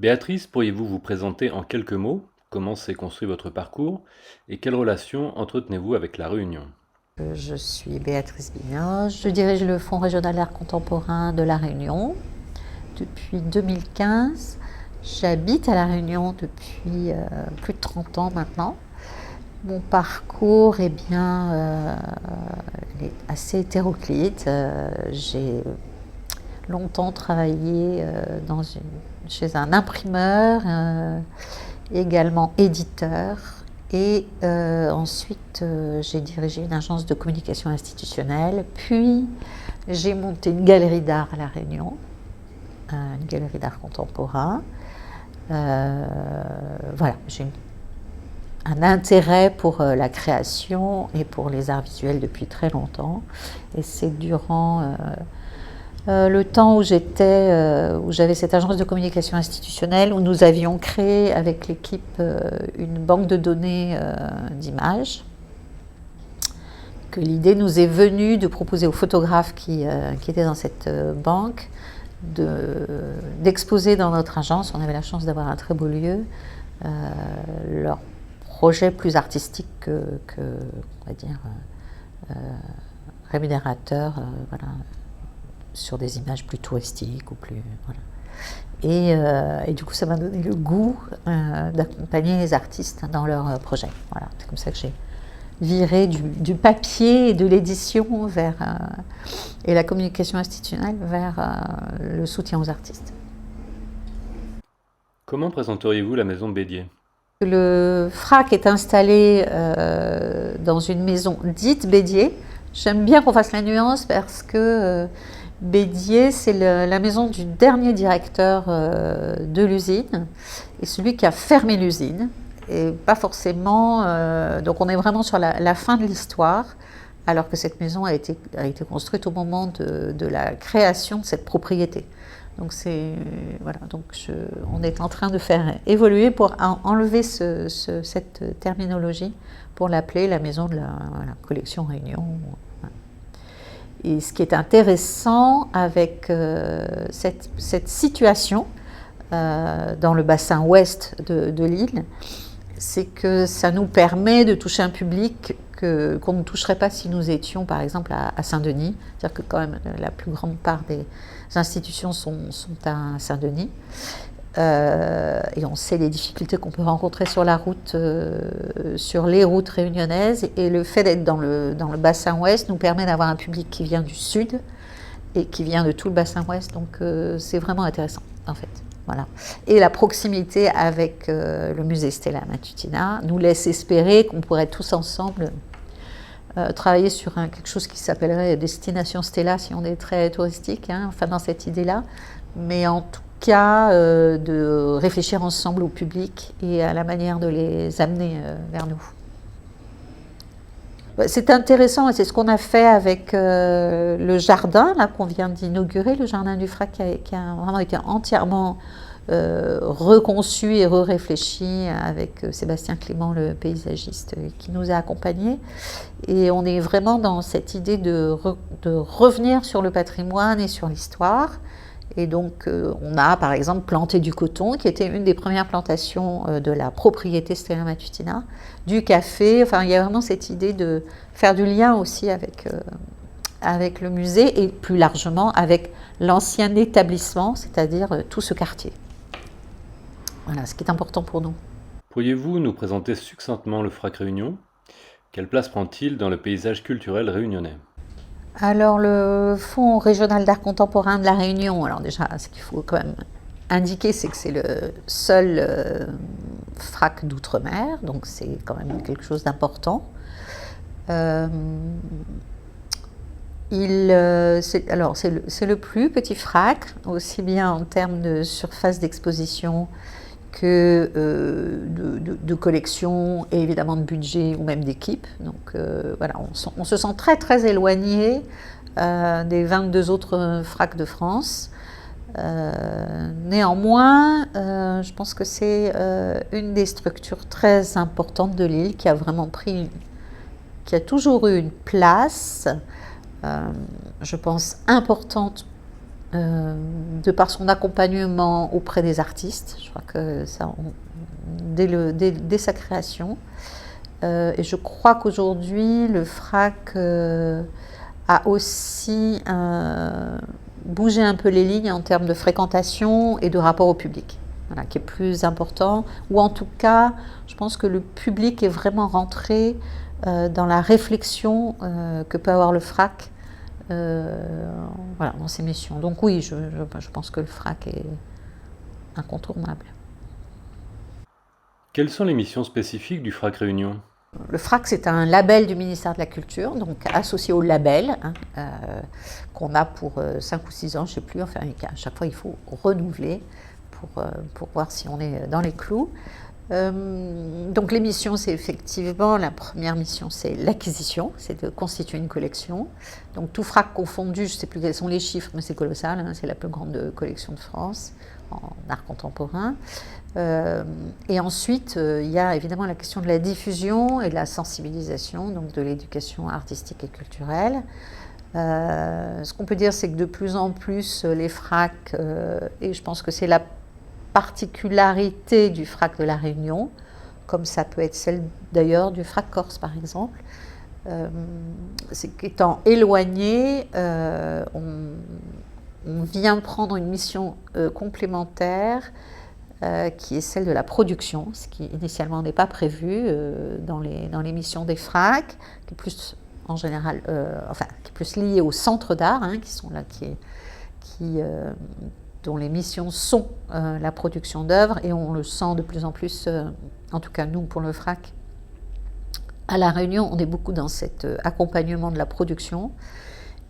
Béatrice, pourriez-vous vous présenter en quelques mots? Comment s'est construit votre parcours et quelle relation entretenez-vous avec La Réunion? Je suis Béatrice Bignoche, je dirige le Fonds régional d'art contemporain de La Réunion depuis 2015. J'habite à La Réunion depuis plus de 30 ans maintenant. Mon parcours est assez hétéroclite. J'ai longtemps travaillé chez un imprimeur, également éditeur. Et ensuite, j'ai dirigé une agence de communication institutionnelle. Puis, j'ai monté une galerie d'art à La Réunion, une galerie d'art contemporain. Voilà, un intérêt pour la création et pour les arts visuels depuis très longtemps. Et c'est durant le temps où j'avais cette agence de communication institutionnelle, où nous avions créé avec l'équipe une banque de données d'images, que l'idée nous est venue de proposer aux photographes qui étaient dans cette banque d'exposer dans notre agence. On avait la chance d'avoir un très beau lieu, leurs projets plus artistiques on va dire, rémunérateurs, voilà, sur des images plus touristiques ou plus. Voilà. Et du coup, ça m'a donné le goût d'accompagner les artistes dans leurs projets. Voilà. C'est comme ça que j'ai viré du papier et de l'édition et la communication institutionnelle vers le soutien aux artistes. Comment présenteriez-vous la maison Bédier? Le FRAC est installé dans une maison dite Bédier. J'aime bien qu'on fasse la nuance parce que Bédier, c'est la maison du dernier directeur de l'usine et celui qui a fermé l'usine. Et pas forcément. Donc on est vraiment sur la fin de l'histoire, alors que cette maison a été construite au moment de la création de cette propriété. Donc voilà. Donc on est en train de faire évoluer pour enlever cette terminologie pour l'appeler la maison de la collection Réunion. Et ce qui est intéressant avec cette situation dans le bassin ouest de l'île, c'est que ça nous permet de toucher un public qu'on ne toucherait pas si nous étions par exemple à Saint-Denis. C'est-à-dire que quand même la plus grande part des institutions sont à Saint-Denis. Et on sait les difficultés qu'on peut rencontrer sur la route, sur les routes réunionnaises. Et le fait d'être dans le bassin ouest nous permet d'avoir un public qui vient du sud et qui vient de tout le bassin ouest. Donc c'est vraiment intéressant en fait. Voilà. Et la proximité avec le musée Stella Matutina nous laisse espérer qu'on pourrait tous ensemble travailler sur quelque chose qui s'appellerait Destination Stella si on est très touristique, hein, enfin dans cette idée-là. Mais en tout cas, de réfléchir ensemble au public et à la manière de les amener vers nous. C'est intéressant et c'est ce qu'on a fait avec le jardin là qu'on vient d'inaugurer, le jardin du Frac qui a vraiment été entièrement reconçu et réfléchi avec Sébastien Clément, le paysagiste qui nous a accompagnés. Et on est vraiment dans cette idée de revenir sur le patrimoine et sur l'histoire. Et donc, on a par exemple planté du coton, qui était une des premières plantations de la propriété Stella Matutina, du café. Enfin, il y a vraiment cette idée de faire du lien aussi avec le musée et plus largement avec l'ancien établissement, c'est-à-dire tout ce quartier. Voilà, ce qui est important pour nous. Pourriez-vous nous présenter succinctement le FRAC Réunion? Quelle place prend-il dans le paysage culturel réunionnais? Alors, le Fonds régional d'art contemporain de La Réunion, alors déjà, ce qu'il faut quand même indiquer, c'est que c'est le seul FRAC d'outre-mer, donc c'est quand même quelque chose d'important. C'est le plus petit FRAC, aussi bien en termes de surface d'exposition que de collection et évidemment de budget ou même d'équipe. Donc voilà, on se sent très très éloigné des 22 autres FRAC de France. Néanmoins, je pense que c'est une des structures très importantes de l'île qui a vraiment qui a toujours eu une place, je pense, importante de par son accompagnement auprès des artistes. Je crois que ça, dès sa création. Et je crois qu'aujourd'hui, le FRAC a aussi bougé un peu les lignes en termes de fréquentation et de rapport au public, voilà, qui est plus important. Ou en tout cas, je pense que le public est vraiment rentré dans la réflexion que peut avoir le FRAC voilà, dans ses missions. Donc oui, je pense que le FRAC est incontournable. Quelles sont les missions spécifiques du FRAC Réunion? Le FRAC, c'est un label du ministère de la Culture, donc associé au label, qu'on a pour 5 ou 6 ans, je ne sais plus, enfin à chaque fois il faut renouveler pour voir si on est dans les clous. Donc les missions, c'est effectivement, la première mission, c'est l'acquisition, c'est de constituer une collection. Donc tout FRAC confondu, je ne sais plus quels sont les chiffres, mais c'est colossal, c'est la plus grande collection de France en art contemporain. Et ensuite, il y a évidemment la question de la diffusion et de la sensibilisation, donc de l'éducation artistique et culturelle. Ce qu'on peut dire, c'est que de plus en plus, les FRAC, et je pense que c'est la particularité du FRAC de la Réunion, comme ça peut être celle d'ailleurs du FRAC Corse par exemple, c'est qu'étant éloigné, on vient prendre une mission complémentaire qui est celle de la production, ce qui initialement n'est pas prévu dans les missions des FRAC, qui est plus en général, qui est plus liée au centre d'art, qui sont là, dont les missions sont la production d'œuvres, et on le sent de plus en plus, en tout cas nous pour le FRAC, à La Réunion, on est beaucoup dans cet accompagnement de la production.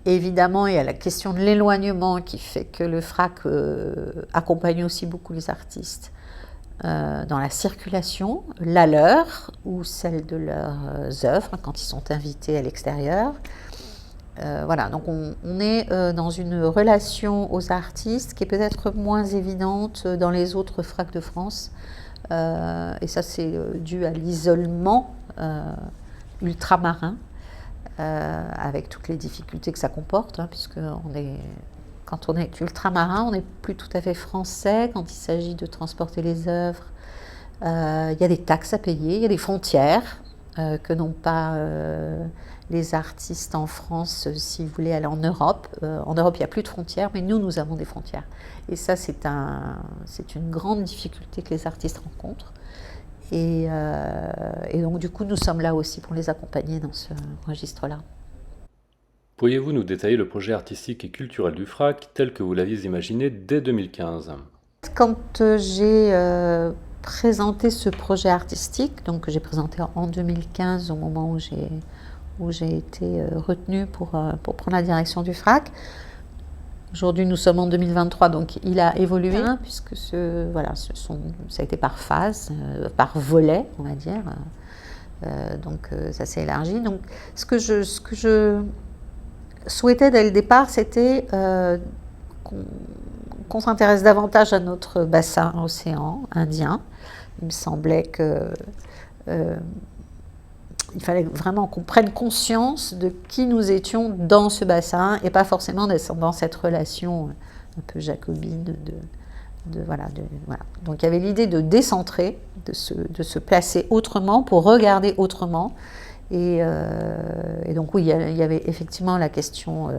Et évidemment, il y a la question de l'éloignement qui fait que le FRAC accompagne aussi beaucoup les artistes dans la circulation, la leur ou celle de leurs œuvres quand ils sont invités à l'extérieur. Voilà, donc on est dans une relation aux artistes qui est peut-être moins évidente dans les autres FRAC de France. Et ça, c'est dû à l'isolement ultramarin, avec toutes les difficultés que ça comporte, puisque quand on est ultramarin, on n'est plus tout à fait français quand il s'agit de transporter les œuvres. Il y a des taxes à payer, il y a des frontières que n'ont pas les artistes en France si vous voulez aller en Europe. En Europe, il n'y a plus de frontières, mais nous avons des frontières. Et ça, c'est une grande difficulté que les artistes rencontrent. Et donc, du coup, nous sommes là aussi pour les accompagner dans ce registre-là. Pourriez-vous nous détailler le projet artistique et culturel du FRAC tel que vous l'aviez imaginé dès 2015? Quand j'ai présenté ce projet artistique, donc que j'ai présenté en 2015 au moment où j'ai été retenue pour prendre la direction du FRAC. Aujourd'hui, nous sommes en 2023, donc il a évolué, puisque ça a été par phase, par volet, on va dire. Donc ça s'est élargi. Donc ce que je souhaitais dès le départ, c'était qu'on s'intéresse davantage à notre bassin océan Indien. Il me semblait que il fallait vraiment qu'on prenne conscience de qui nous étions dans ce bassin et pas forcément dans cette relation un peu jacobine voilà. Donc il y avait l'idée de décentrer, de se placer autrement pour regarder autrement. Et donc oui, il y avait effectivement la question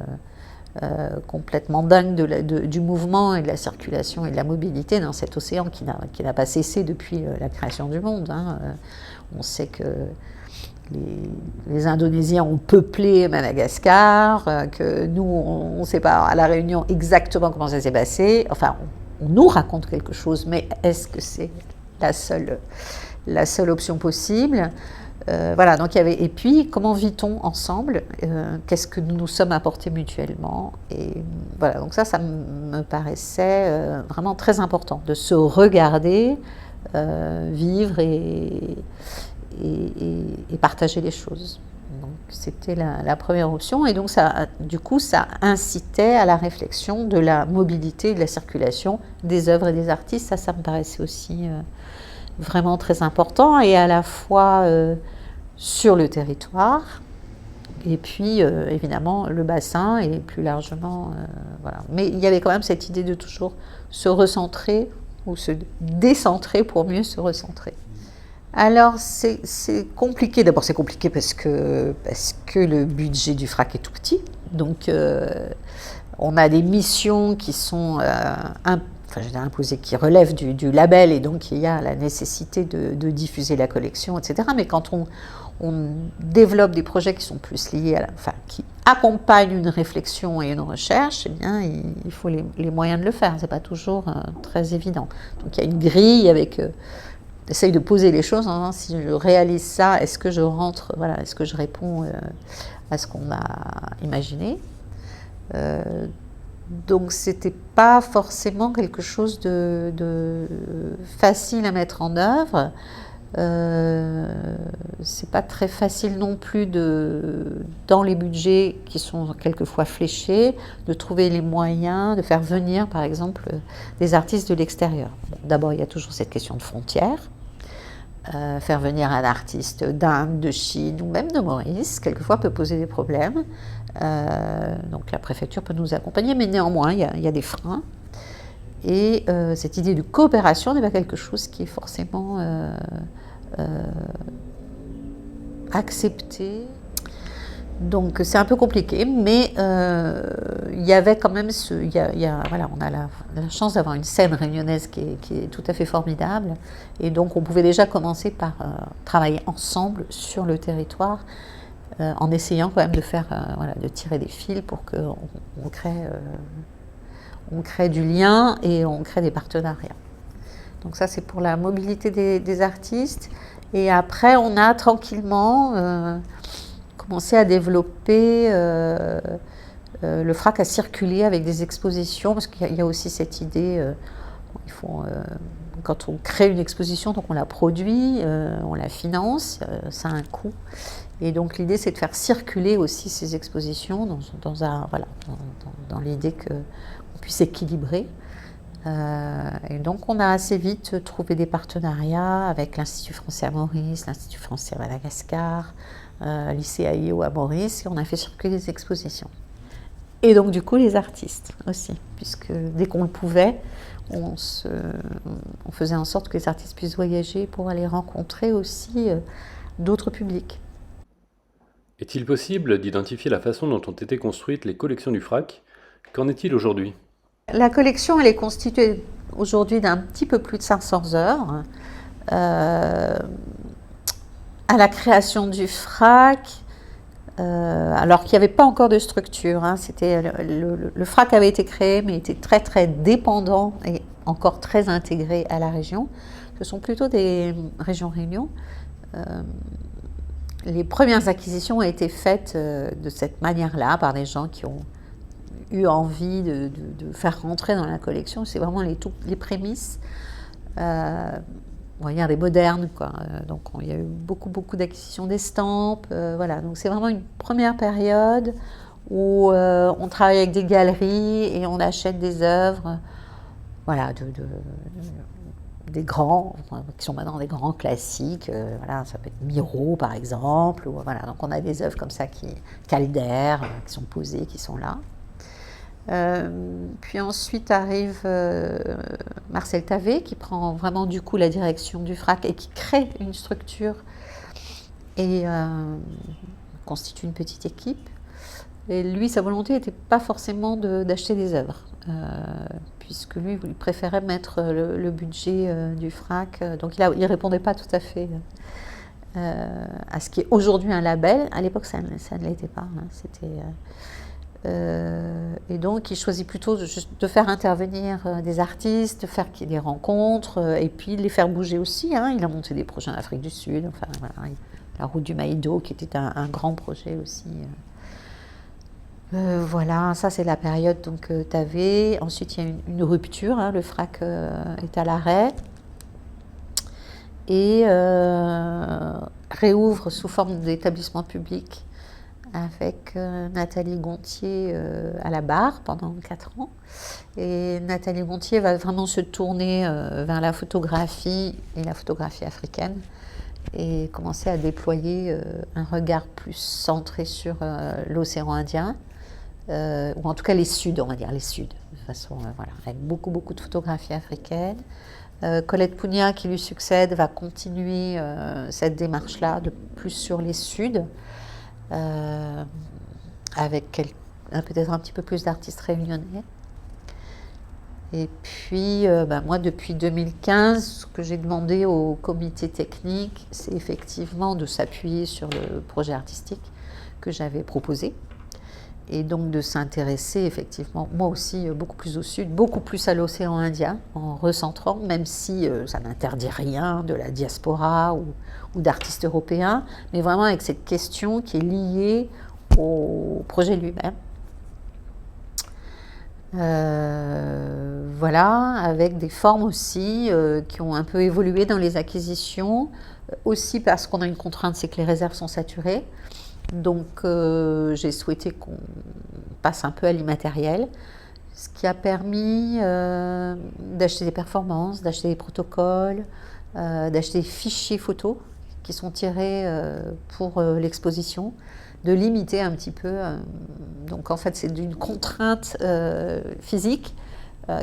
complètement dingue du mouvement et de la circulation et de la mobilité dans cet océan qui n'a pas cessé depuis la création du monde. On sait que les Indonésiens ont peuplé Madagascar, que nous, on ne sait pas à La Réunion exactement comment ça s'est passé. Enfin, on nous raconte quelque chose, mais est-ce que c'est la seule option possible? Voilà, donc il y avait. Et puis, comment vit-on ensemble? Qu'est-ce que nous nous sommes apportés mutuellement? Et voilà, donc ça me paraissait vraiment très important de se regarder, vivre et partager les choses. Donc c'était la première option, et donc ça incitait à la réflexion de la mobilité, de la circulation des œuvres et des artistes. Ça me paraissait aussi vraiment très important, et à la fois sur le territoire, Et puis, évidemment, le bassin et plus largement, voilà. Mais il y avait quand même cette idée de toujours se recentrer ou se décentrer pour mieux se recentrer. Alors, c'est compliqué. D'abord, c'est compliqué parce que le budget du FRAC est tout petit. Donc, on a des missions qui sont imposées, qui relèvent du label, et donc il y a la nécessité de diffuser la collection, etc. Mais quand on développe des projets qui sont plus liés qui accompagnent une réflexion et une recherche, eh bien, il faut les moyens de le faire. C'est pas toujours très évident. Donc, il y a une grille avec... J'essaye de poser les choses, hein. Si je réalise ça, est-ce que je rentre, est-ce que je réponds à ce qu'on a imaginé. Donc, c'était pas forcément quelque chose de facile à mettre en œuvre. C'est pas très facile non plus dans les budgets qui sont quelquefois fléchés, de trouver les moyens de faire venir, par exemple, des artistes de l'extérieur. Bon, d'abord, il y a toujours cette question de frontières. Faire venir un artiste d'Inde, de Chine ou même de Maurice, quelquefois peut poser des problèmes. Donc la préfecture peut nous accompagner, mais néanmoins, il y a des freins. Et cette idée de coopération n'est pas quelque chose qui est forcément accepté. Donc c'est un peu compliqué, mais il y avait quand même on a la chance d'avoir une scène réunionnaise qui est tout à fait formidable, et donc on pouvait déjà commencer par travailler ensemble sur le territoire, en essayant quand même de faire, de tirer des fils pour qu'on crée du lien et on crée des partenariats. Donc ça, c'est pour la mobilité des artistes. Et après, on a tranquillement commencé à développer le FRAC à circuler avec des expositions, parce qu'il y a aussi cette idée, quand on crée une exposition, donc on la produit, on la finance, ça a un coût. Et donc l'idée, c'est de faire circuler aussi ces expositions dans l'idée qu'on puisse équilibrer. Et donc on a assez vite trouvé des partenariats avec l'Institut français à Maurice, l'Institut français à Madagascar, l'ICAIO à Maurice, et on a fait circuler des expositions. Et donc du coup les artistes aussi, puisque dès qu'on le pouvait, on faisait en sorte que les artistes puissent voyager pour aller rencontrer aussi d'autres publics. Est-il possible d'identifier la façon dont ont été construites les collections du FRAC? Qu'en est-il aujourd'hui? La collection, elle est constituée aujourd'hui d'un petit peu plus de 500 œuvres. À la création du FRAC, alors qu'il n'y avait pas encore de structure, hein, le FRAC avait été créé, mais était très très dépendant et encore très intégré à la région. Ce sont plutôt des régions Réunion. Les premières acquisitions ont été faites de cette manière-là par des gens qui ont eu envie de faire rentrer dans la collection. C'est vraiment les prémices. Il y a des modernes, quoi. Donc il y a eu beaucoup d'acquisitions d'estampes. Donc c'est vraiment une première période où on travaille avec des galeries et on achète des œuvres, des grands, qui sont maintenant des grands classiques. Ça peut être Miro par exemple. Donc on a des œuvres comme ça Calder, qui sont posées, qui sont là. Puis ensuite arrive Marcel Tavé, qui prend vraiment du coup la direction du FRAC et qui crée une structure et constitue une petite équipe. Et lui, sa volonté n'était pas forcément d'acheter des œuvres, puisque lui, il préférait mettre le budget du FRAC. Donc il ne répondait pas tout à fait à ce qui est aujourd'hui un label. À l'époque, ça ne l'était pas. Et donc, il choisit plutôt de faire intervenir des artistes, de faire qu'il y ait des rencontres, et puis de les faire bouger aussi. Hein. Il a monté des projets en Afrique du Sud, la route du Maïdo, qui était un grand projet aussi. Ça c'est la période Tavé. Ensuite, il y a une rupture, hein. Le FRAC est à l'arrêt. Et réouvre sous forme d'établissement public avec Nathalie Gontier à la barre pendant 4 ans. Et Nathalie Gontier va vraiment se tourner vers la photographie et la photographie africaine. et commencer à déployer un regard plus centré sur l'océan Indien, ou en tout cas les Suds, on va dire les Suds, de façon, voilà, avec beaucoup de photographies africaines. Colette Punia, qui lui succède, va continuer cette démarche-là, de plus sur les Suds, avec peut-être un petit peu plus d'artistes réunionnais. Et puis, moi, depuis 2015, ce que j'ai demandé au comité technique, c'est effectivement de s'appuyer sur le projet artistique que j'avais proposé. Et donc de s'intéresser effectivement, moi aussi, beaucoup plus au sud, beaucoup plus à l'océan Indien, en recentrant, même si ça n'interdit rien de la diaspora ou d'artistes européens, mais vraiment avec cette question qui est liée au projet lui-même. Voilà, avec des formes aussi qui ont un peu évolué dans les acquisitions, aussi parce qu'on a une contrainte, c'est que les réserves sont saturées. Donc j'ai souhaité qu'on passe un peu à l'immatériel, ce qui a permis d'acheter des performances, d'acheter des protocoles, d'acheter des fichiers photos qui sont tirés pour l'exposition, de limiter un petit peu. Donc en fait c'est d'une contrainte physique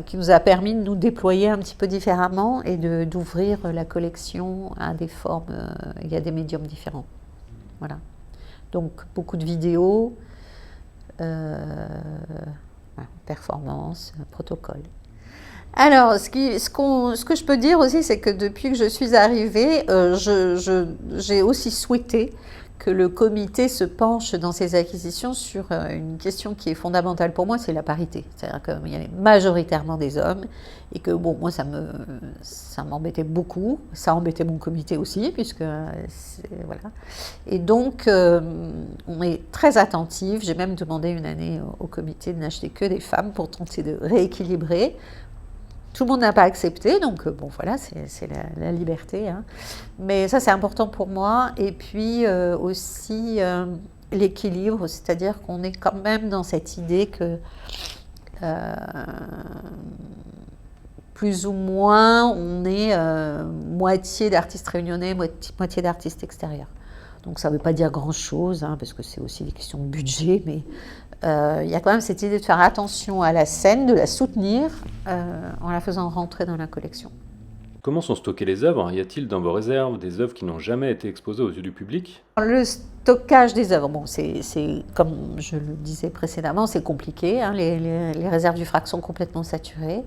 qui nous a permis de nous déployer un petit peu différemment et d'ouvrir la collection à des formes, il y a des médiums différents. Voilà. Donc beaucoup de vidéos, performances, protocoles. Alors, ce que je peux dire aussi, c'est que depuis que je suis arrivée, j'ai aussi souhaité que le comité se penche dans ses acquisitions sur une question qui est fondamentale pour moi, c'est la parité. C'est-à-dire qu'il y avait majoritairement des hommes et que, bon, moi, ça m'embêtait beaucoup. Ça embêtait mon comité aussi, puisque, voilà. Et donc, on est très attentif. J'ai même demandé une année au comité de n'acheter que des femmes pour tenter de rééquilibrer. Tout le monde n'a pas accepté, donc bon voilà, c'est la liberté. Hein. Mais ça, c'est important pour moi. Et puis aussi l'équilibre, c'est-à-dire qu'on est quand même dans cette idée que plus ou moins, on est moitié d'artistes réunionnais, moitié d'artistes extérieurs. Donc ça ne veut pas dire grand-chose, hein, parce que c'est aussi des questions de budget, mais il y a quand même cette idée de faire attention à la scène, de la soutenir en la faisant rentrer dans la collection. Comment sont stockées les œuvres? Y a-t-il dans vos réserves des œuvres qui n'ont jamais été exposées aux yeux du public? Le stockage des œuvres, bon, c'est comme je le disais précédemment, c'est compliqué. Hein, les réserves du FRAC sont complètement saturées.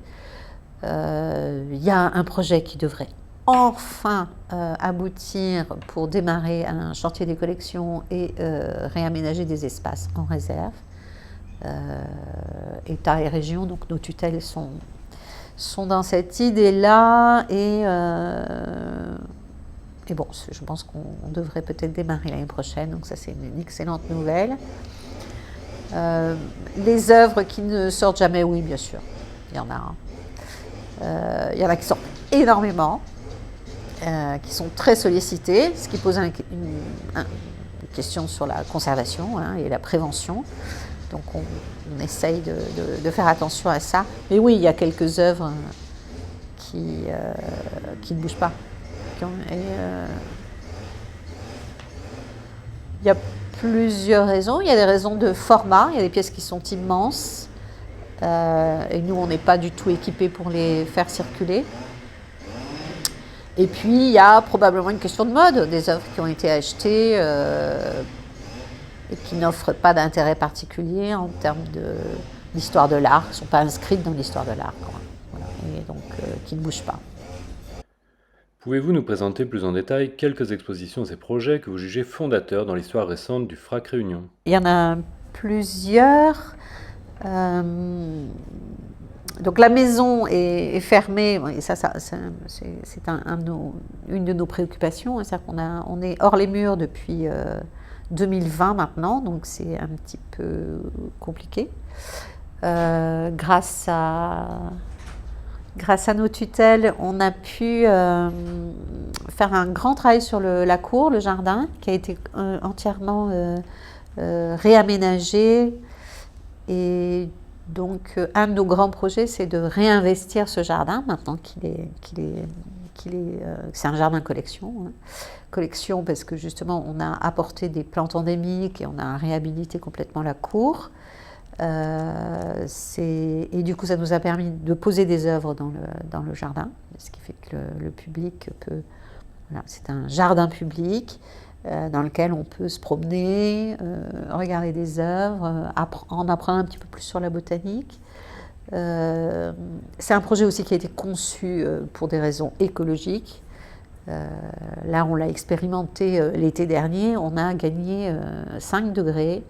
Il y a un projet qui devrait enfin aboutir pour démarrer un chantier des collections et réaménager des espaces en réserve. État et région, donc nos tutelles sont dans cette idée-là et bon, je pense qu'on devrait peut-être démarrer l'année prochaine, donc ça c'est une excellente nouvelle. Les œuvres qui ne sortent jamais, oui bien sûr, il y en a. Il y en a qui sortent énormément, qui sont très sollicitées, ce qui pose une question sur la conservation et la prévention. Donc on essaye de faire attention à ça. Mais oui, il y a quelques œuvres qui ne bougent pas. Il y a plusieurs raisons. Il y a des raisons de format. Il y a des pièces qui sont immenses. Et nous, on n'est pas du tout équipés pour les faire circuler. Et puis, il y a probablement une question de mode. Des œuvres qui ont été achetées et qui n'offrent pas d'intérêt particulier en termes d'histoire de l'art, qui ne sont pas inscrites dans l'histoire de l'art, voilà, et donc qui ne bougent pas. Pouvez-vous nous présenter plus en détail quelques expositions et projets que vous jugez fondateurs dans l'histoire récente du FRAC Réunion? Il y en a plusieurs. Donc la maison est fermée, et ça c'est une de nos préoccupations, hein, c'est-à-dire on est hors les murs depuis 2020 maintenant, donc c'est un petit peu compliqué. Grâce à nos tutelles, on a pu faire un grand travail sur la cour, le jardin, qui a été entièrement réaménagé. Et donc, un de nos grands projets, c'est de réinvestir ce jardin, maintenant qu'il est c'est un jardin collection. Hein. Collection parce que justement on a apporté des plantes endémiques et on a réhabilité complètement la cour. Et du coup ça nous a permis de poser des œuvres dans le jardin, ce qui fait que le public peut... Voilà, c'est un jardin public dans lequel on peut se promener, regarder des œuvres, en apprendre un petit peu plus sur la botanique. C'est un projet aussi qui a été conçu pour des raisons écologiques. Là, on l'a expérimenté l'été dernier, on a gagné 5 degrés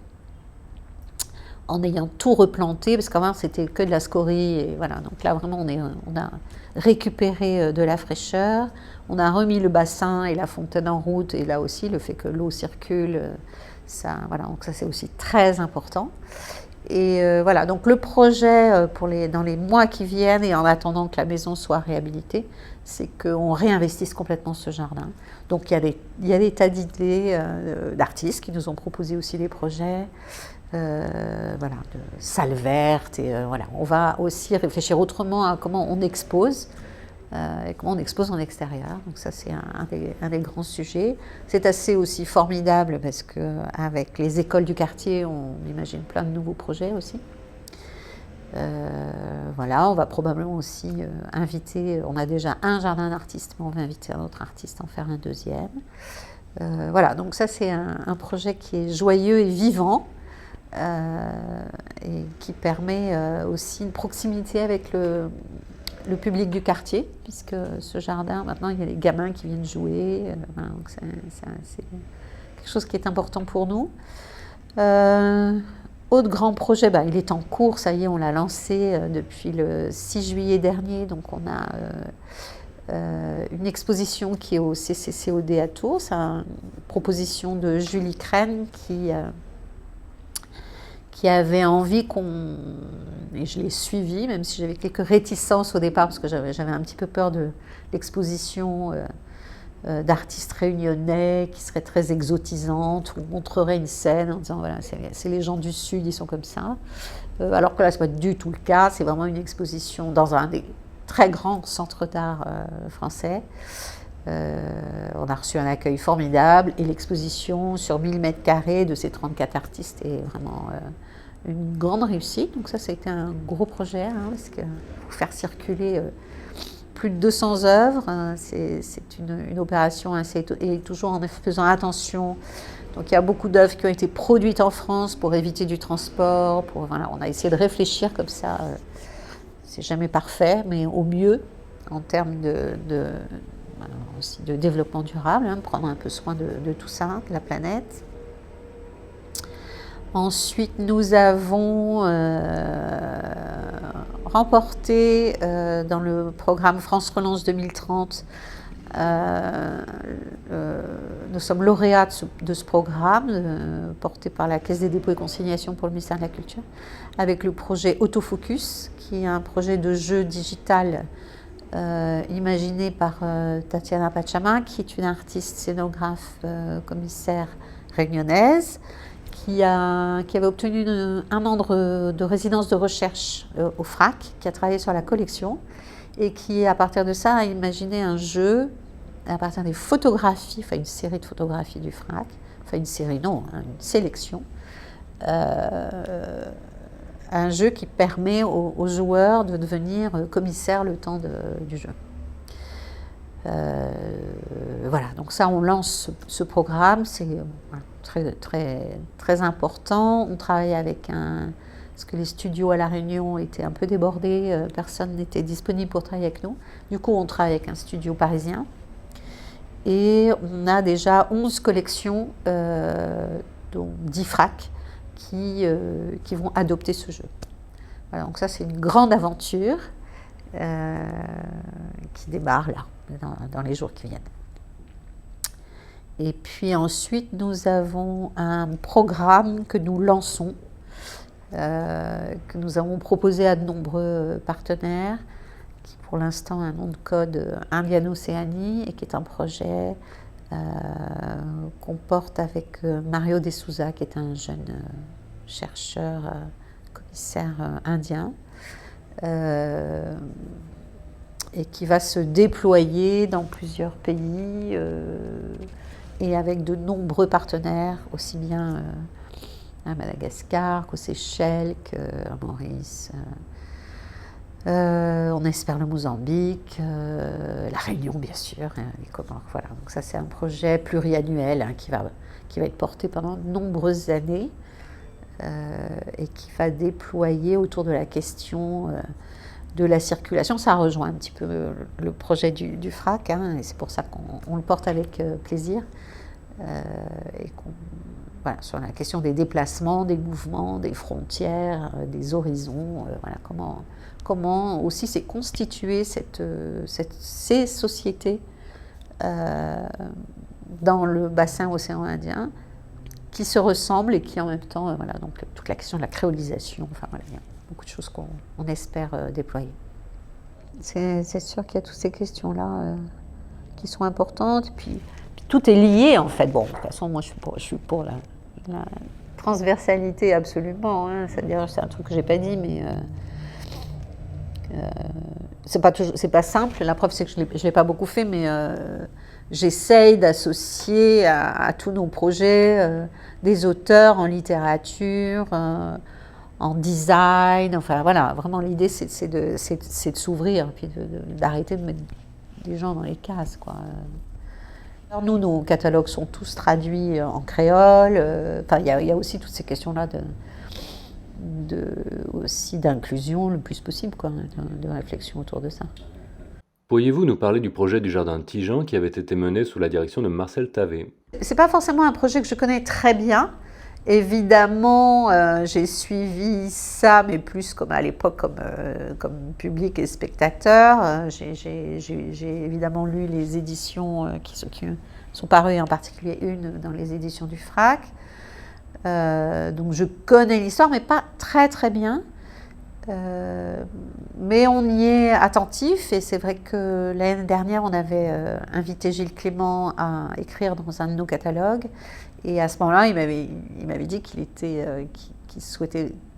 en ayant tout replanté, parce qu'avant c'était que de la scorie, et voilà. Donc là vraiment on a récupéré de la fraîcheur, on a remis le bassin et la fontaine en route, et là aussi le fait que l'eau circule, ça, voilà, donc ça c'est aussi très important. Et voilà, donc le projet dans les mois qui viennent et en attendant que la maison soit réhabilitée, c'est qu'on réinvestisse complètement ce jardin. Donc il y a des tas d'idées d'artistes qui nous ont proposé aussi des projets. Voilà, de salles vertes, et voilà, on va aussi réfléchir autrement à comment on expose et comment on expose en extérieur. Donc ça c'est un des grands sujets. C'est assez aussi formidable parce qu'avec les écoles du quartier on imagine plein de nouveaux projets aussi. Voilà, on va probablement aussi inviter, on a déjà un jardin d'artistes, mais on va inviter un autre artiste à en faire un deuxième. Voilà, donc ça c'est un projet qui est joyeux et vivant. Et qui permet aussi une proximité avec le public du quartier, puisque ce jardin, maintenant, il y a des gamins qui viennent jouer. Voilà, donc c'est quelque chose qui est important pour nous. Autre grand projet, il est en cours, ça y est, on l'a lancé depuis le 6 juillet dernier. Donc on a une exposition qui est au CCCOD à Tours. C'est une proposition de Julie Crène qui avait envie et je l'ai suivi, même si j'avais quelques réticences au départ, parce que j'avais un petit peu peur de l'exposition d'artistes réunionnais qui serait très exotisante, où on montrerait une scène en disant voilà, c'est les gens du Sud, ils sont comme ça. Alors que là, ce n'est pas du tout le cas, c'est vraiment une exposition dans un des très grands centres d'art français. On a reçu un accueil formidable et l'exposition sur 1000 mètres carrés de ces 34 artistes est vraiment une grande réussite. Donc ça a été un gros projet, hein, parce que pour faire circuler plus de 200 œuvres, c'est une opération et toujours en faisant attention. Donc il y a beaucoup d'œuvres qui ont été produites en France pour éviter du transport. Voilà, on a essayé de réfléchir comme ça. C'est jamais parfait, mais au mieux en termes aussi de développement durable, hein, prendre un peu soin de tout ça, de la planète. Ensuite, nous avons remporté dans le programme France Relance 2030, nous sommes lauréats de ce programme porté par la Caisse des dépôts et consignations pour le ministère de la Culture, avec le projet Autofocus, qui est un projet de jeu digital imaginé par Tatiana Pachama, qui est une artiste scénographe commissaire réunionnaise, qui avait obtenu un an de résidence de recherche au FRAC, qui a travaillé sur la collection, et qui, à partir de ça, a imaginé un jeu, à partir des photographies, enfin une série de photographies du FRAC, enfin une série, non, hein, une sélection, un jeu qui permet aux joueurs de devenir commissaires le temps du jeu. Voilà, donc ça, on lance ce programme, c'est très, très, très important. On travaille avec parce que les studios à La Réunion étaient un peu débordés, personne n'était disponible pour travailler avec nous. Du coup, on travaille avec un studio parisien. Et on a déjà 11 collections, dont 10 FRAC, qui vont adopter ce jeu. Voilà, donc ça, c'est une grande aventure qui démarre là, dans les jours qui viennent. Et puis ensuite, nous avons un programme que nous lançons, que nous avons proposé à de nombreux partenaires, qui pour l'instant a un nom de code Indiane-Océanie, et qui est un projet qu'on porte avec Mario De Souza, qui est un jeune chercheur, commissaire indien. et qui va se déployer dans plusieurs pays et avec de nombreux partenaires, aussi bien à Madagascar qu'aux Seychelles, qu'à Maurice. On espère le Mozambique, la Réunion bien sûr, les Comores. Voilà. Donc ça c'est un projet pluriannuel qui va être porté pendant de nombreuses années et qui va déployer autour de la question de la circulation. Ça rejoint un petit peu le projet du FRAC et c'est pour ça qu'on le porte avec plaisir et voilà, sur la question des déplacements, des mouvements, des frontières, des horizons, voilà, comment aussi s'est constituée ces sociétés dans le bassin océan Indien qui se ressemblent et qui en même temps, voilà, donc toute la question de la créolisation, enfin voilà, il y a beaucoup de choses qu'on espère déployer. C'est sûr qu'il y a toutes ces questions-là qui sont importantes, puis tout est lié en fait. Bon, de toute façon, moi je suis pour la transversalité absolument, c'est-à-dire c'est un truc que j'ai pas dit, mais c'est pas simple. La preuve c'est que je l'ai pas beaucoup fait, mais j'essaye d'associer à tous nos projets des auteurs en littérature, en design, enfin voilà, vraiment l'idée c'est de s'ouvrir, puis d'arrêter de mettre des gens dans les cases, quoi. Alors nous, nos catalogues sont tous traduits en créole, enfin il y a aussi toutes ces questions-là aussi d'inclusion le plus possible, quoi, de réflexion autour de ça. Pourriez-vous nous parler du projet du Jardin Tijan qui avait été mené sous la direction de Marcel Tavé? C'est pas forcément un projet que je connais très bien. Évidemment, j'ai suivi ça, mais plus comme à l'époque, comme public et spectateur. J'ai évidemment lu les éditions qui sont parues, en particulier une dans les éditions du FRAC. Donc je connais l'histoire, mais pas très très bien. Mais on y est attentif, et c'est vrai que l'année dernière, on avait invité Gilles Clément à écrire dans un de nos catalogues. Et à ce moment-là, il m'avait dit qu'il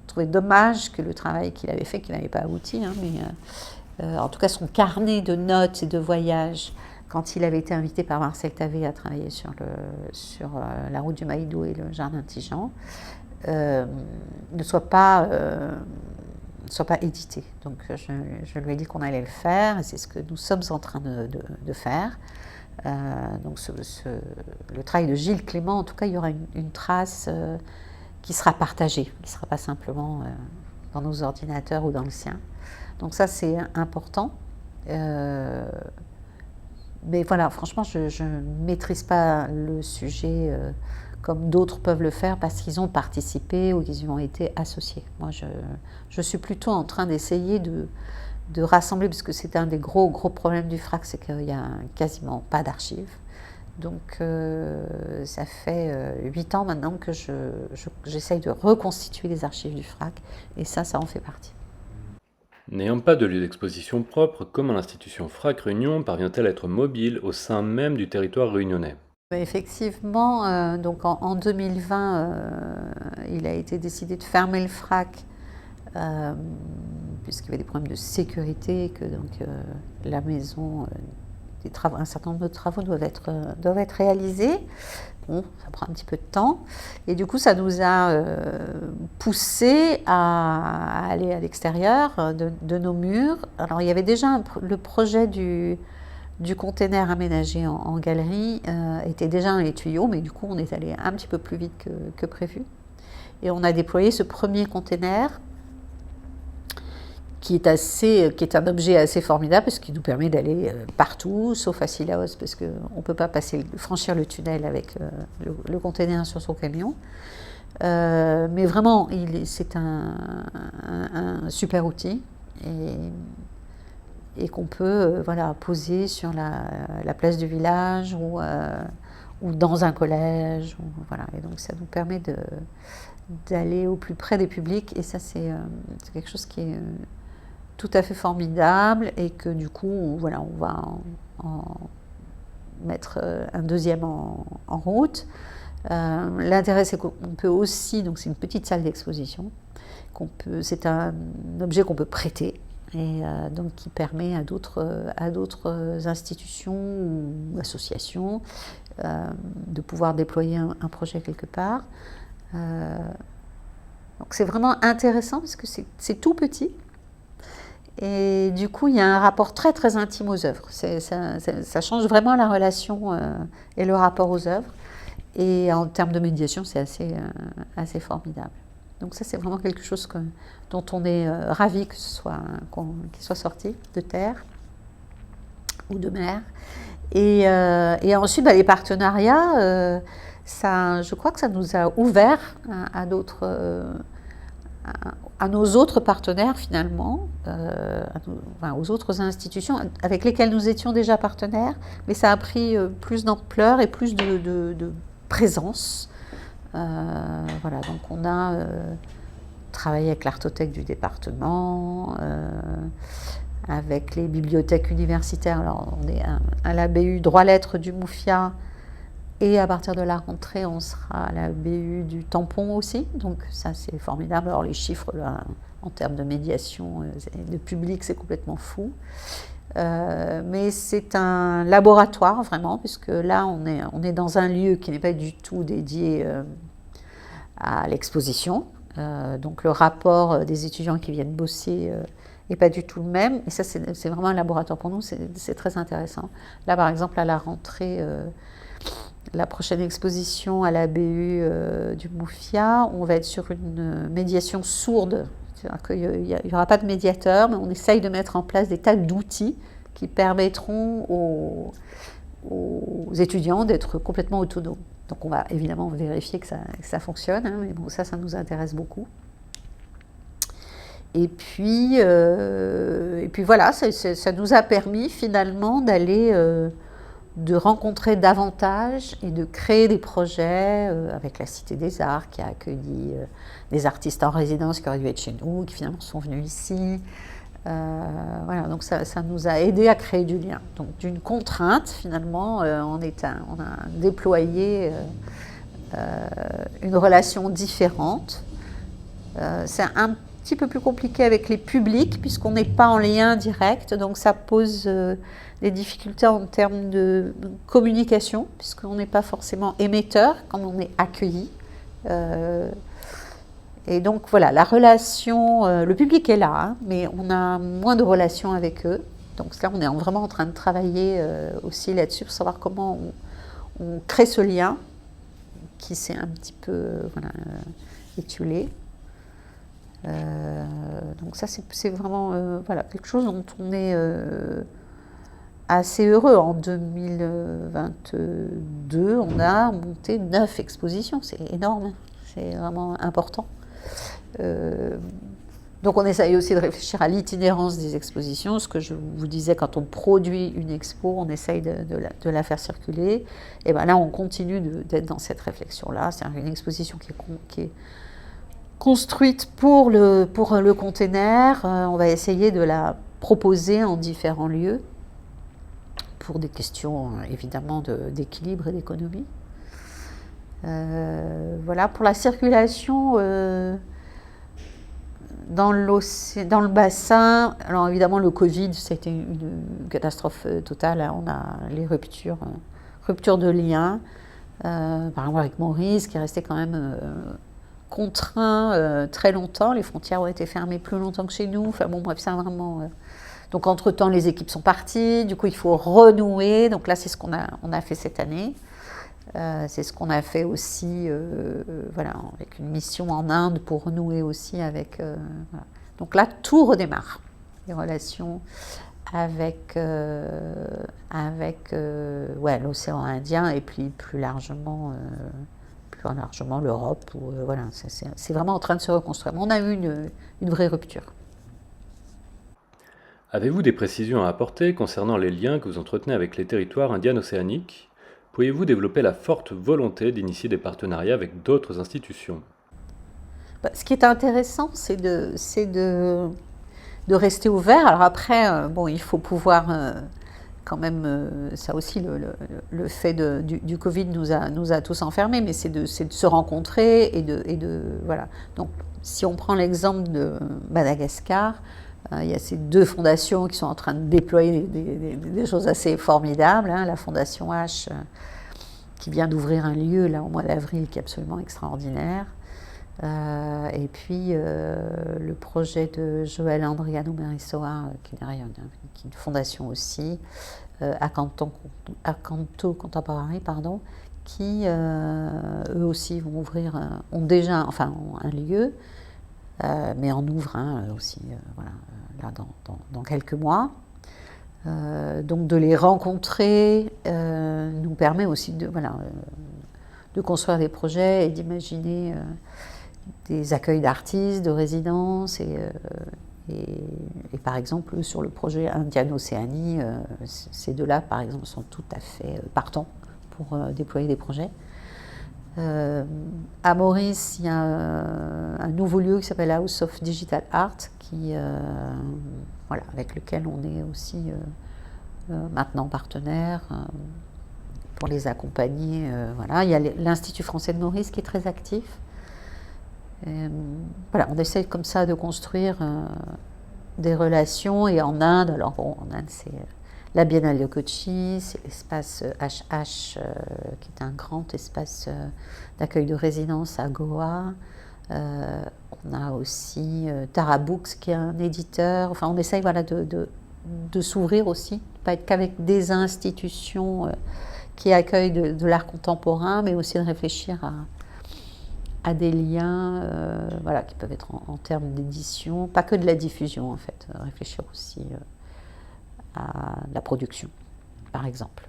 trouvait dommage que le travail qu'il avait fait, qu'il n'avait pas abouti, mais en tout cas son carnet de notes et de voyages, quand il avait été invité par Marcel Tavé à travailler sur la route du Maïdou et le Jardin Tijan, ne soit pas édité. Donc je lui ai dit qu'on allait le faire, et c'est ce que nous sommes en train de faire. Donc le travail de Gilles Clément, en tout cas, il y aura une trace qui sera partagée, qui ne sera pas simplement dans nos ordinateurs ou dans le sien. Donc ça, c'est important. Mais voilà, franchement, je ne maîtrise pas le sujet comme d'autres peuvent le faire parce qu'ils ont participé ou qu'ils y ont été associés. Moi, je suis plutôt en train d'essayer de rassembler, parce que c'est un des gros problèmes du FRAC, c'est qu'il n'y a quasiment pas d'archives. Donc ça fait 8 ans maintenant que j'essaye de reconstituer les archives du FRAC, et ça en fait partie. N'ayant pas de lieu d'exposition propre, comment l'institution FRAC Réunion parvient-elle à être mobile au sein même du territoire réunionnais? Effectivement, donc en 2020, il a été décidé de fermer le FRAC puisqu'il y avait des problèmes de sécurité, que donc la maison, un certain nombre de travaux doivent être réalisés. Bon, ça prend un petit peu de temps, et du coup ça nous a poussé à aller à l'extérieur de nos murs. Alors il y avait déjà le projet du container aménagé en galerie était déjà dans les tuyaux, mais du coup on est allé un petit peu plus vite que prévu, et on a déployé ce premier container qui est un objet assez formidable, parce qu'il nous permet d'aller partout, sauf à Sillaos, parce qu'on ne peut pas franchir le tunnel avec le container sur son camion. Mais vraiment, c'est un super outil, et qu'on peut poser sur la place du village ou dans un collège. Et donc ça nous permet d'aller au plus près des publics, et ça c'est quelque chose qui est tout à fait formidable, et que du coup on va en mettre un deuxième en route. L'intérêt, c'est qu'on peut aussi, donc c'est une petite salle d'exposition, c'est un objet qu'on peut prêter, et donc qui permet à d'autres institutions ou associations de pouvoir déployer un projet quelque part. Donc c'est vraiment intéressant parce que c'est tout petit. Et du coup, il y a un rapport très très intime aux œuvres. Ça change vraiment la relation et le rapport aux œuvres. Et en termes de médiation, c'est assez formidable. Donc ça, c'est vraiment quelque chose dont on est ravi qu'il soit sorti de terre ou de mer. Et ensuite, les partenariats, je crois que ça nous a ouvert à nos autres partenaires finalement, aux autres institutions avec lesquelles nous étions déjà partenaires, mais ça a pris plus d'ampleur et plus de présence. Donc on a travaillé avec l'Artothèque du département, avec les bibliothèques universitaires. Alors on est à la BU Droit-Lettres du Moufia, et à partir de la rentrée, on sera à la BU du Tampon aussi. Donc ça, c'est formidable. Alors les chiffres, là, en termes de médiation de public, c'est complètement fou. Mais c'est un laboratoire, vraiment, puisque là, on est dans un lieu qui n'est pas du tout dédié à l'exposition. Donc le rapport des étudiants qui viennent bosser n'est pas du tout le même. Et ça, c'est vraiment un laboratoire pour nous. C'est très intéressant. Là, par exemple, à la rentrée... la prochaine exposition à la BU du Moufia, on va être sur une médiation sourde. C'est-à-dire qu'il n'y aura pas de médiateur, mais on essaye de mettre en place des tas d'outils qui permettront aux étudiants d'être complètement autonomes. Donc on va évidemment vérifier que ça fonctionne, mais bon, ça nous intéresse beaucoup. Et puis voilà, ça nous a permis finalement de rencontrer davantage et de créer des projets avec la Cité des Arts qui a accueilli des artistes en résidence qui auraient dû être chez nous, qui finalement sont venus ici. Donc ça nous a aidé à créer du lien. Donc d'une contrainte, finalement, on a déployé une relation différente. C'est un petit peu plus compliqué avec les publics puisqu'on n'est pas en lien direct, donc ça pose des difficultés en termes de communication puisqu'on n'est pas forcément émetteur quand on est accueilli. Et donc voilà, la relation, le public est là, mais on a moins de relations avec eux. Donc là, on est vraiment en train de travailler aussi là-dessus pour savoir comment on crée ce lien qui s'est un petit peu étiolé. Donc ça, c'est vraiment quelque chose dont on est assez heureux. En 2022, on a monté 9 expositions, c'est énorme, c'est vraiment important. Donc on essaye aussi de réfléchir à l'itinérance des expositions, ce que je vous disais, quand on produit une expo, on essaye de la faire circuler, et bien là on continue d'être dans cette réflexion-là, c'est une exposition qui est construite pour le container, on va essayer de la proposer en différents lieux, pour des questions évidemment d'équilibre et d'économie. Pour la circulation dans le bassin, alors évidemment le Covid, c'était une catastrophe totale, on a les ruptures de liens, par exemple avec Maurice qui est resté quand même contraint très longtemps, les frontières ont été fermées plus longtemps que chez nous, enfin bon bref, ça vraiment... Donc entre-temps les équipes sont parties, du coup il faut renouer, donc là c'est ce qu'on a fait cette année. C'est ce qu'on a fait aussi avec une mission en Inde pour renouer aussi avec... Donc là, tout redémarre. Les relations avec l'océan Indien et puis plus largement l'Europe. C'est vraiment en train de se reconstruire. Mais on a eu une vraie rupture. Avez-vous des précisions à apporter concernant les liens que vous entretenez avec les territoires indiano-océaniques ? Pourriez-vous développer la forte volonté d'initier des partenariats avec d'autres institutions ? Ce qui est intéressant, c'est de rester ouvert. Alors après, il faut pouvoir quand même, ça aussi, le fait du Covid nous a tous enfermés, mais c'est de se rencontrer et de voilà. Donc, si on prend l'exemple de Madagascar, Il y a ces 2 fondations qui sont en train de déployer des choses assez formidables. La Fondation H, qui vient d'ouvrir un lieu là, au mois d'avril, qui est absolument extraordinaire. Et puis le projet de Joël Andriano Merisoa, qui est derrière, qui est une fondation aussi, Acanto Contemporary, pardon, qui eux aussi vont ouvrir, ont déjà un lieu, mais en ouvrent un aussi, voilà, là dans quelques mois. Donc de les rencontrer nous permet aussi de construire des projets et d'imaginer des accueils d'artistes, de résidences et par exemple sur le projet Indiane-Océanie, ces 2-là par exemple sont tout à fait partants pour déployer des projets. À Maurice, il y a un nouveau lieu qui s'appelle House of Digital Art avec lequel on est aussi maintenant partenaire pour les accompagner. Il y a l'Institut français de Maurice qui est très actif. On essaie comme ça de construire des relations. Et en Inde, en Inde c'est la Biennale de Kochi, c'est l'espace HH qui est un grand espace d'accueil de résidence à Goa. On a aussi Tara Books qui est un éditeur. Enfin, on essaye de s'ouvrir aussi, pas être qu'avec des institutions qui accueillent de l'art contemporain, mais aussi de réfléchir à des liens qui peuvent être en termes d'édition, pas que de la diffusion en fait, réfléchir aussi à la production, par exemple.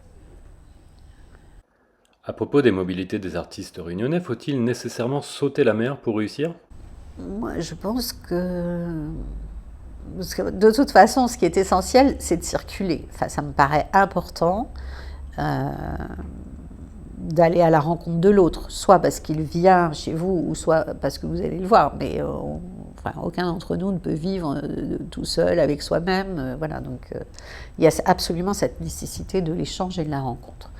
À propos des mobilités des artistes réunionnais, faut-il nécessairement sauter la mer pour réussir? Moi, je pense que de toute façon, ce qui est essentiel, c'est de circuler. Enfin, ça me paraît important d'aller à la rencontre de l'autre, soit parce qu'il vient chez vous, ou soit parce que vous allez le voir. Mais aucun d'entre nous ne peut vivre tout seul avec soi-même. Donc il y a absolument cette nécessité de l'échange et de la rencontre.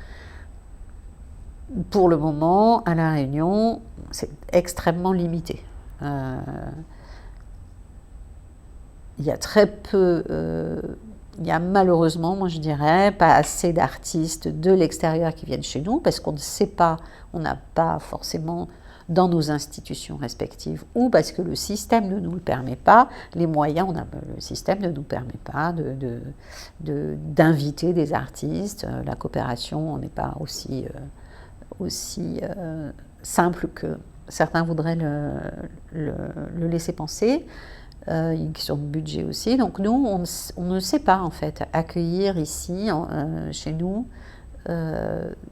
Pour le moment, à La Réunion, c'est extrêmement limité. Il y a très peu, il y a malheureusement, moi je dirais, pas assez d'artistes de l'extérieur qui viennent chez nous parce qu'on ne sait pas, on n'a pas forcément dans nos institutions respectives ou parce que le système ne nous le permet pas, les moyens, le système ne nous permet pas d'inviter des artistes. La coopération n'est pas aussi simple que certains voudraient le laisser penser. Une question de budget aussi. Donc nous, on ne sait pas en fait accueillir ici, chez nous,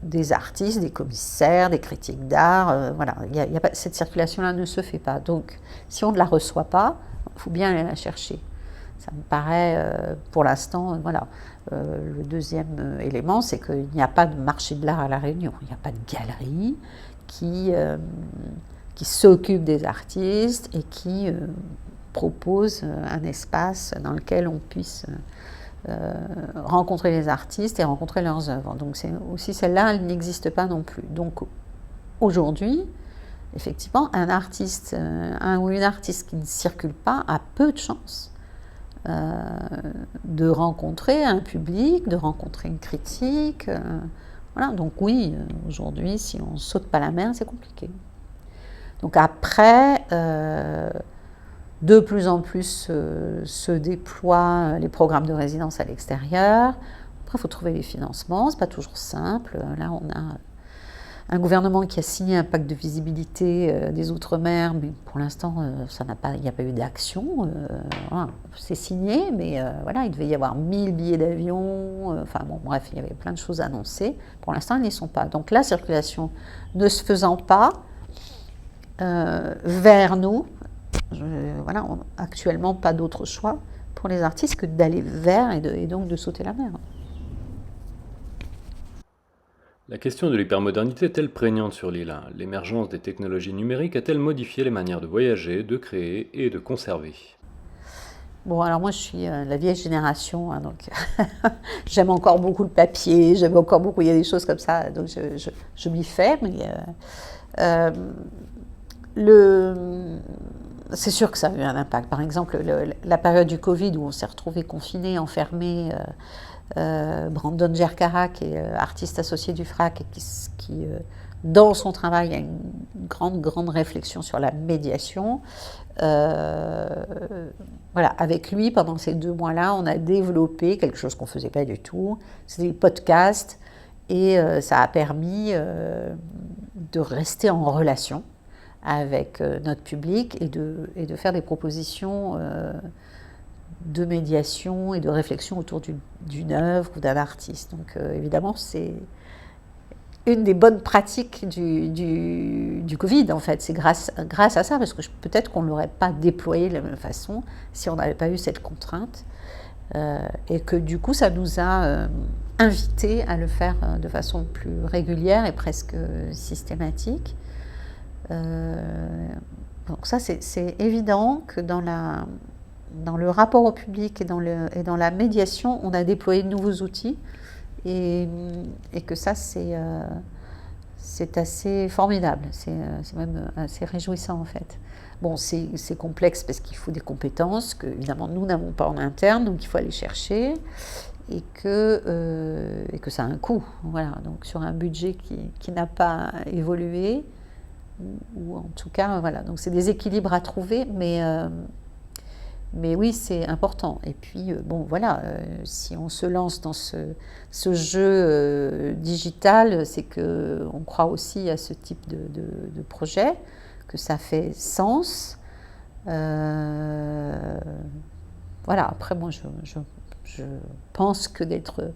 des artistes, des commissaires, des critiques d'art. Cette circulation-là ne se fait pas. Donc si on ne la reçoit pas, il faut bien aller la chercher. Ça me paraît, pour l'instant, le deuxième élément, c'est qu'il n'y a pas de marché de l'art à La Réunion. Il n'y a pas de galerie qui s'occupe des artistes et qui propose un espace dans lequel on puisse rencontrer les artistes et rencontrer leurs œuvres. Donc c'est aussi celle-là, elle n'existe pas non plus. Donc aujourd'hui, effectivement, un artiste, un ou une artiste qui ne circule pas a peu de chances de rencontrer un public, de rencontrer une critique. Donc oui, aujourd'hui, si on ne saute pas la mer, c'est compliqué. Donc après, de plus en plus se déploient les programmes de résidence à l'extérieur. Après, il faut trouver les financements, ce n'est pas toujours simple. Là, on a un gouvernement qui a signé un pacte de visibilité des Outre-mer, mais pour l'instant, il n'y a pas eu d'action. C'est signé, mais il devait y avoir 1000 billets d'avion. Il y avait plein de choses annoncées. Pour l'instant, elles n'y sont pas. Donc la circulation ne se faisant pas vers nous, actuellement, pas d'autre choix pour les artistes que d'aller vers et donc de sauter la mer. La question de l'hypermodernité est-elle prégnante sur l'île? L'émergence des technologies numériques a-t-elle modifié les manières de voyager, de créer et de conserver? Bon, alors moi je suis la vieille génération, donc j'aime encore beaucoup le papier, j'aime encore beaucoup, il y a des choses comme ça, donc je m'y fais, mais c'est sûr que ça a eu un impact. Par exemple, la période du Covid où on s'est retrouvés confinés, enfermés, Brandon Gerkara, qui est artiste associé du FRAC et qui dans son travail, a une grande réflexion sur la médiation. Voilà, avec lui, pendant ces 2 mois-là, on a développé quelque chose qu'on ne faisait pas du tout. C'était le podcast et ça a permis de rester en relation avec notre public et de faire des propositions de médiation et de réflexion autour d'une œuvre ou d'un artiste. Donc évidemment, c'est une des bonnes pratiques du Covid, en fait. C'est grâce à ça, parce que peut-être qu'on ne l'aurait pas déployé de la même façon si on n'avait pas eu cette contrainte. Et que du coup, ça nous a invités à le faire de façon plus régulière et presque systématique. Donc ça, c'est évident que dans le rapport au public et dans la médiation, on a déployé de nouveaux outils. Et que ça, c'est assez formidable, c'est même assez réjouissant en fait. Bon, c'est complexe parce qu'il faut des compétences que, évidemment, nous n'avons pas en interne, donc il faut aller chercher, et que ça a un coût. Voilà, donc sur un budget qui n'a pas évolué, ou en tout cas, voilà, donc c'est des équilibres à trouver, mais oui, c'est important. Et puis, bon, voilà, si on se lance dans ce jeu digital, c'est qu'on croit aussi à ce type de projet, que ça fait sens. Voilà, après, moi, je pense que d'être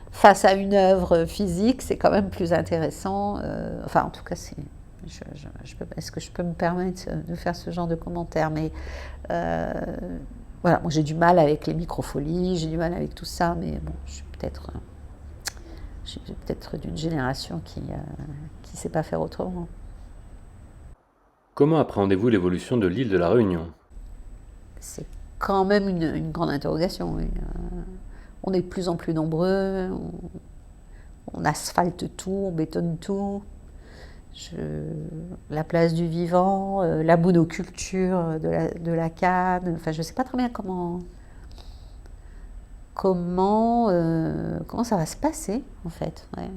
face à une œuvre physique, c'est quand même plus intéressant. Enfin, en tout cas, est-ce que je peux me permettre de faire ce genre de commentaires, mais voilà, moi j'ai du mal avec les microfolies, j'ai du mal avec tout ça, mais bon, je suis peut-être d'une génération qui ne sait pas faire autrement. Comment appréhendez-vous l'évolution de l'île de la Réunion ? C'est quand même une grande interrogation. Oui. On est de plus en plus nombreux, on asphalte tout, on bétonne tout. La place du vivant, la monoculture de la canne, enfin je ne sais pas très bien comment ça va se passer en fait. Ouais.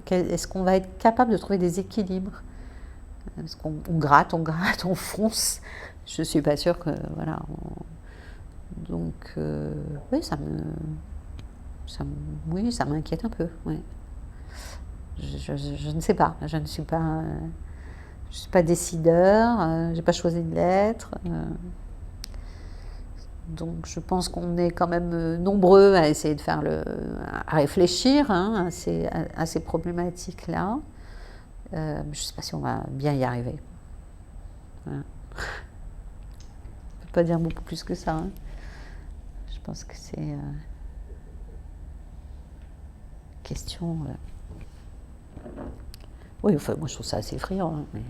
Est-ce qu'on va être capable de trouver des équilibres? Est-ce qu'on gratte, on fonce? Je ne suis pas sûre que... Voilà. Donc oui, ça m'inquiète un peu. Ouais. Je ne sais pas, je ne suis pas décideur, j'ai pas choisi de l'être. Donc je pense qu'on est quand même nombreux à essayer de faire à réfléchir à ces problématiques-là. Je ne sais pas si on va bien y arriver. Voilà. Je ne peux pas dire beaucoup plus que ça. Je pense que c'est question. Oui, enfin, moi je trouve ça assez effrayant. Mais...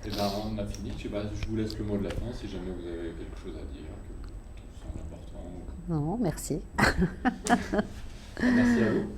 Eh bien, on a fini. Je vous laisse le mot de la fin si jamais vous avez quelque chose à dire qui vous semble important. Non, merci. Merci à vous.